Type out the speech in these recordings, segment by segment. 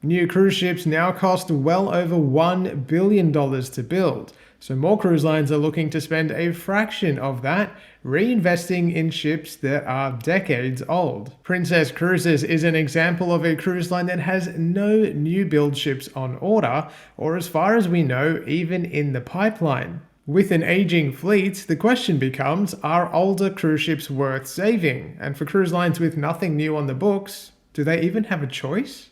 New cruise ships now cost well over $1 billion to build, so more cruise lines are looking to spend a fraction of that reinvesting in ships that are decades old. Princess Cruises is an example of a cruise line that has no new build ships on order, or as far as we know, even in the pipeline. With an aging fleet, the question becomes, are older cruise ships worth saving? And for cruise lines with nothing new on the books, do they even have a choice?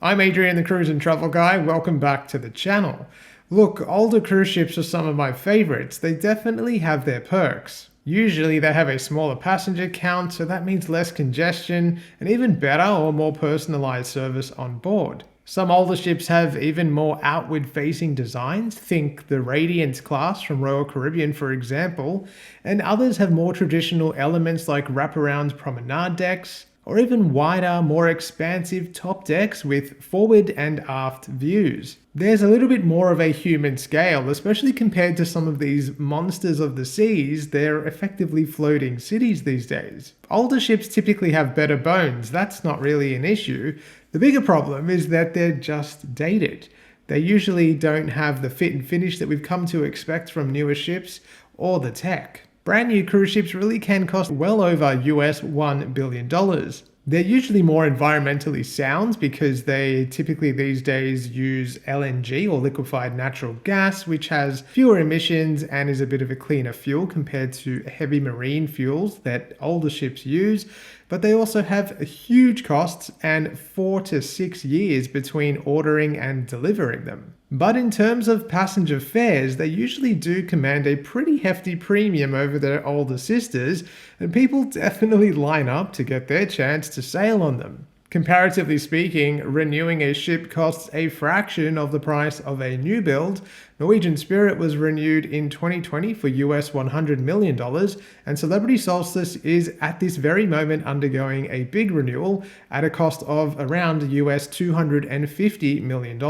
I'm Adrian, the Cruise and Travel Guy. Welcome back to the channel. Look, older cruise ships are some of my favorites. They definitely have their perks. Usually they have a smaller passenger count, so that means less congestion and even better or more personalized service on board. Some older ships have even more outward-facing designs, think the Radiant class from Royal Caribbean for example, and others have more traditional elements like wraparound promenade decks, or even wider, more expansive top decks with forward and aft views. There's a little bit more of a human scale, especially compared to some of these monsters of the seas. They're effectively floating cities these days. Older ships typically have better bones, that's not really an issue. The bigger problem is that they're just dated. They usually don't have the fit and finish that we've come to expect from newer ships, or the tech. Brand new cruise ships really can cost well over US $1 billion. They're usually more environmentally sound because they typically these days use LNG or liquefied natural gas, which has fewer emissions and is a bit of a cleaner fuel compared to heavy marine fuels that older ships use. But they also have huge costs and 4 to 6 years between ordering and delivering them. But in terms of passenger fares, they usually do command a pretty hefty premium over their older sisters, and people definitely line up to get their chance to sail on them. Comparatively speaking, renewing a ship costs a fraction of the price of a new build. Norwegian Spirit was renewed in 2020 for US $100 million, and Celebrity Solstice is at this very moment undergoing a big renewal at a cost of around US $250 million.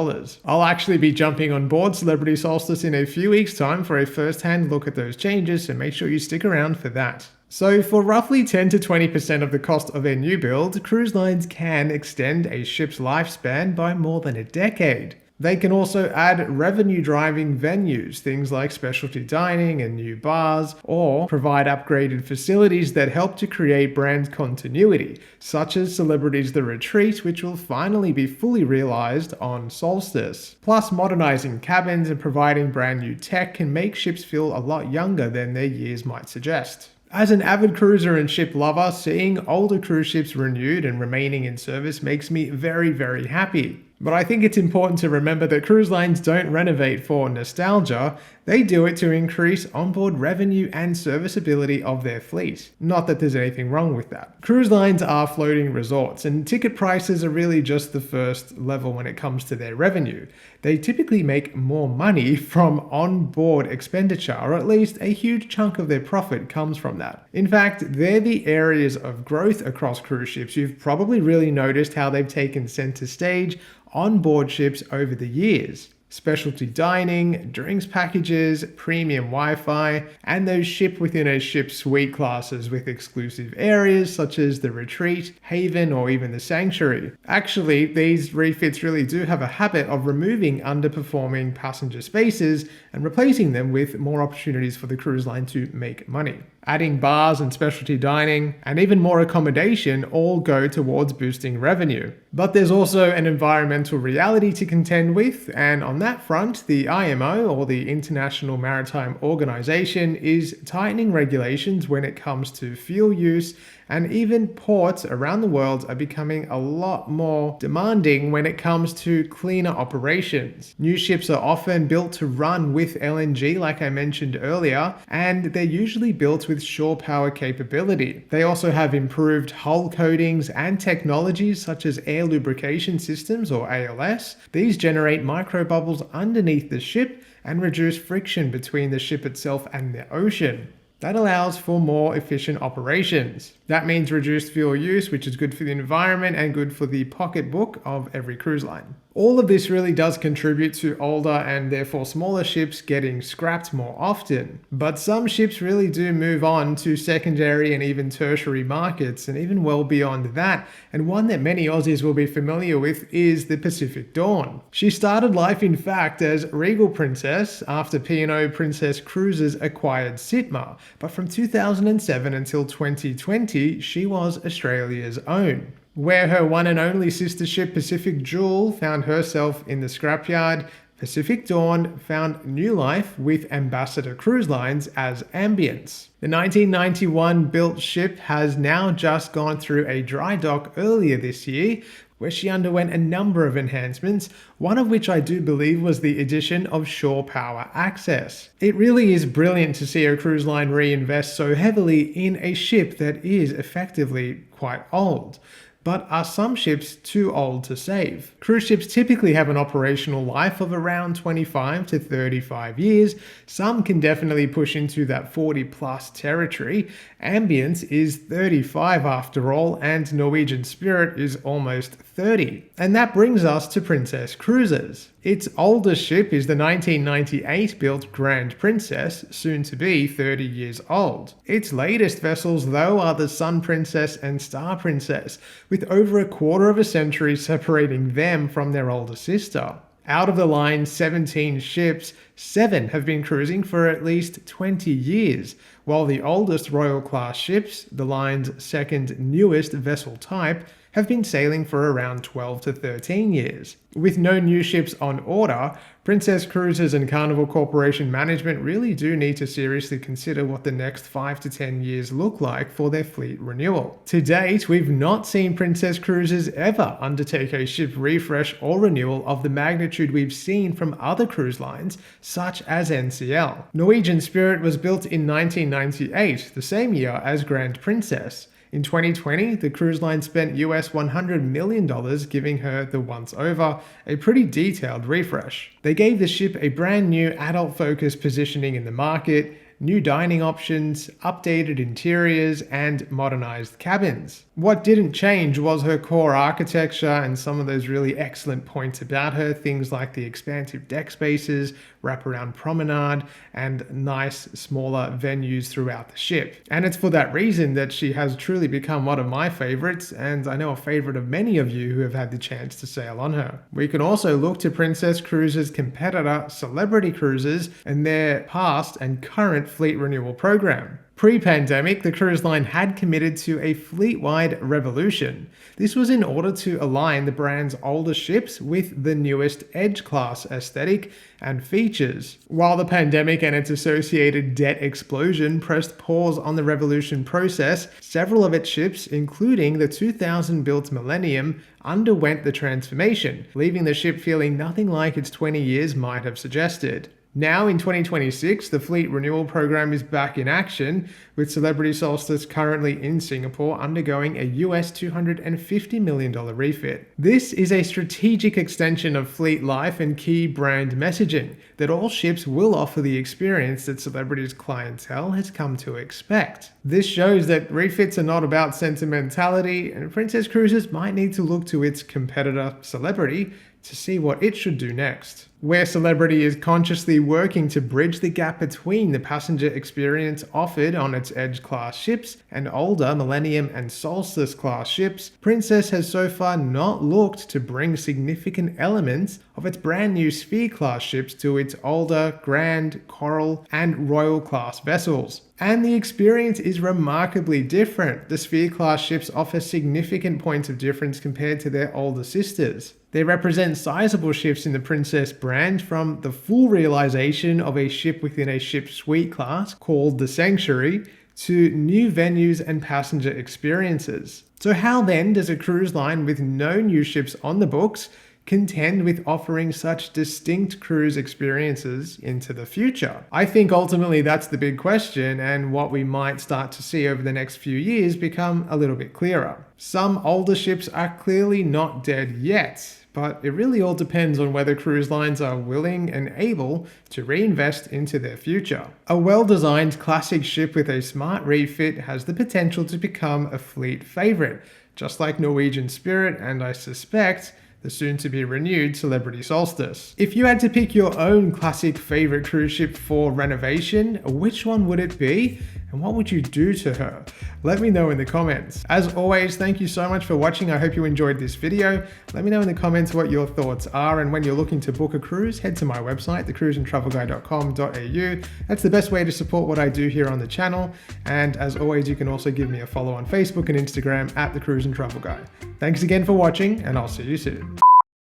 I'll actually be jumping on board Celebrity Solstice in a few weeks' time for a first-hand look at those changes, so make sure you stick around for that. So for roughly 10 to 20% of the cost of a new build, cruise lines can extend a ship's lifespan by more than a decade. They can also add revenue-driving venues, things like specialty dining and new bars, or provide upgraded facilities that help to create brand continuity, such as Celebrity's The Retreat, which will finally be fully realized on Solstice. Plus, modernizing cabins and providing brand new tech can make ships feel a lot younger than their years might suggest. As an avid cruiser and ship lover, seeing older cruise ships renewed and remaining in service makes me very, very happy. But I think it's important to remember that cruise lines don't renovate for nostalgia, they do it to increase onboard revenue and serviceability of their fleet. Not that there's anything wrong with that. Cruise lines are floating resorts, and ticket prices are really just the first level when it comes to their revenue. They typically make more money from onboard expenditure, or at least a huge chunk of their profit comes from that. In fact, they're the areas of growth across cruise ships. You've probably really noticed how they've taken center stage on-board ships over the years. Specialty dining, drinks packages, premium Wi-Fi, and those ship-within-a-ship suite classes with exclusive areas such as the Retreat, Haven, or even the Sanctuary. Actually, these refits really do have a habit of removing underperforming passenger spaces and replacing them with more opportunities for the cruise line to make money. Adding bars and specialty dining, and even more accommodation all go towards boosting revenue. But there's also an environmental reality to contend with, and on that front, the IMO, or the International Maritime Organization, is tightening regulations when it comes to fuel use, and even ports around the world are becoming a lot more demanding when it comes to cleaner operations. New ships are often built to run with LNG, like I mentioned earlier, and they're usually built with shore power capability. They also have improved hull coatings and technologies such as air lubrication systems, or ALS. These generate microbubbles underneath the ship and reduce friction between the ship itself and the ocean. That allows for more efficient operations. That means reduced fuel use, which is good for the environment and good for the pocketbook of every cruise line. All of this really does contribute to older and therefore smaller ships getting scrapped more often. But some ships really do move on to secondary and even tertiary markets, and even well beyond that. And one that many Aussies will be familiar with is the Pacific Dawn. She started life, in fact, as Regal Princess after P&O Princess Cruises acquired Sitma. But from 2007 until 2020, she was Australia's own, where her one and only sister ship Pacific Jewel found herself in the scrapyard. Pacific Dawn found new life with Ambassador Cruise Lines as Ambience. The 1991 built ship has now just gone through a dry dock earlier this year, where she underwent a number of enhancements, one of which I do believe was the addition of shore power access. It really is brilliant to see a cruise line reinvest so heavily in a ship that is effectively quite old. But are some ships too old to save? Cruise ships typically have an operational life of around 25 to 35 years. Some can definitely push into that 40 plus territory. Ambience is 35 after all, and Norwegian Spirit is almost 30. And that brings us to Princess Cruises. Its oldest ship is the 1998 built Grand Princess, soon to be 30 years old. Its latest vessels though are the Sun Princess and Star Princess, with over a quarter of a century separating them from their older sister. Out of the line's 17 ships, 7 have been cruising for at least 20 years, while the oldest Royal Class ships, the line's second newest vessel type, have been sailing for around 12 to 13 years. With no new ships on order, Princess Cruises and Carnival Corporation management really do need to seriously consider what the next 5 to 10 years look like for their fleet renewal. To date, we've not seen Princess Cruises ever undertake a ship refresh or renewal of the magnitude we've seen from other cruise lines, such as NCL. Norwegian Spirit was built in 1998, the same year as Grand Princess. In 2020, the cruise line spent US $100 million giving her the once-over, a pretty detailed refresh. They gave the ship a brand new adult-focused positioning in the market, new dining options, updated interiors, and modernized cabins. What didn't change was her core architecture and some of those really excellent points about her, things like the expansive deck spaces, wraparound promenade, and nice smaller venues throughout the ship. And it's for that reason that she has truly become one of my favorites, and I know a favorite of many of you who have had the chance to sail on her. We can also look to Princess Cruises' competitor Celebrity Cruises and their past and current fleet renewal program. Pre-pandemic, the cruise line had committed to a fleet-wide revolution. This was in order to align the brand's older ships with the newest Edge class aesthetic and features. While the pandemic and its associated debt explosion pressed pause on the revolution process, several of its ships, including the 2000-built Millennium, underwent the transformation, leaving the ship feeling nothing like its 20 years might have suggested. Now in 2026, the fleet renewal program is back in action, with Celebrity Solstice currently in Singapore undergoing a US $250 million refit. This is a strategic extension of fleet life and key brand messaging that all ships will offer the experience that Celebrity's clientele has come to expect. This shows that refits are not about sentimentality, and Princess Cruises might need to look to its competitor Celebrity to see what it should do next. Where Celebrity is consciously working to bridge the gap between the passenger experience offered on its Edge class ships and older Millennium and Solstice class ships, Princess has so far not looked to bring significant elements of its brand new Sphere class ships to its older Grand, Coral, and Royal class vessels. And the experience is remarkably different. The Sphere class ships offer significant points of difference compared to their older sisters. They represent sizable shifts in the Princess brand, from the full realization of a ship within a ship suite class called the Sanctuary to new venues and passenger experiences. So how then does a cruise line with no new ships on the books contend with offering such distinct cruise experiences into the future? I think ultimately that's the big question, and what we might start to see over the next few years become a little bit clearer. Some older ships are clearly not dead yet, but it really all depends on whether cruise lines are willing and able to reinvest into their future. A well-designed classic ship with a smart refit has the potential to become a fleet favorite, just like Norwegian Spirit and, I suspect, the soon-to-be renewed Celebrity Solstice. If you had to pick your own classic favorite cruise ship for renovation, which one would it be? And what would you do to her? Let me know in the comments. As always, thank you so much for watching. I hope you enjoyed this video. Let me know in the comments what your thoughts are, and when you're looking to book a cruise, head to my website, thecruiseandtravelguy.com.au. That's the best way to support what I do here on the channel. And as always, you can also give me a follow on Facebook and Instagram at The Cruise and Travel Guy. Thanks again for watching, and I'll see you soon.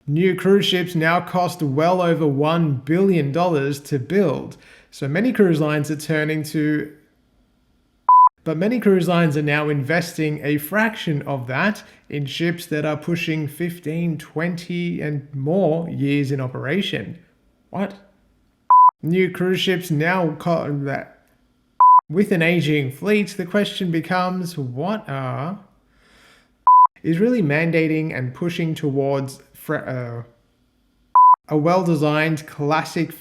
New cruise ships now cost well over $1 billion to build. So many cruise lines are many cruise lines are now investing a fraction of that in ships that are pushing 15, 20 and more years in operation. What? New cruise ships now with an aging fleet, the question becomes, is really mandating and pushing towards a well-designed classic